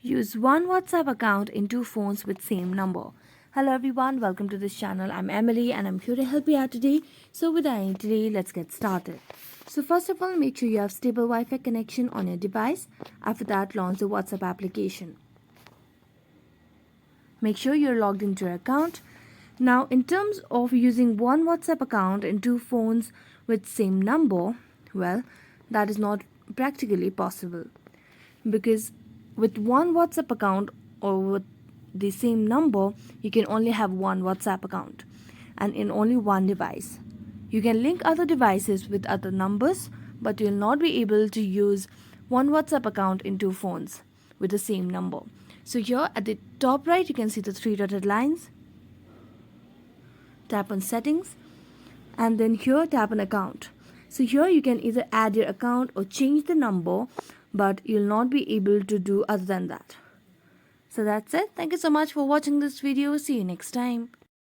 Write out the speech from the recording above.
Use one WhatsApp account in two phones with same number. Hello everyone, welcome to this channel. I'm Emily and I'm here to help you out today. So without any delay, let's get started. So first of all, make sure you have stable Wi-Fi connection on your device. After that, launch the WhatsApp application. Make sure you're logged into your account. Now, in terms of using one WhatsApp account in two phones with same number, well, that is not practically possible because with one WhatsApp account or with the same number, you can only have one WhatsApp account and in only one device. You can link other devices with other numbers, but you'll not be able to use one WhatsApp account in two phones with the same number. So here at the top right, you can see the three dotted lines. Tap on settings and then here tap on account. So here you can either add your account or change the number, but you'll not be able to do other than that. So that's it. Thank you so much for watching this video. See you next time.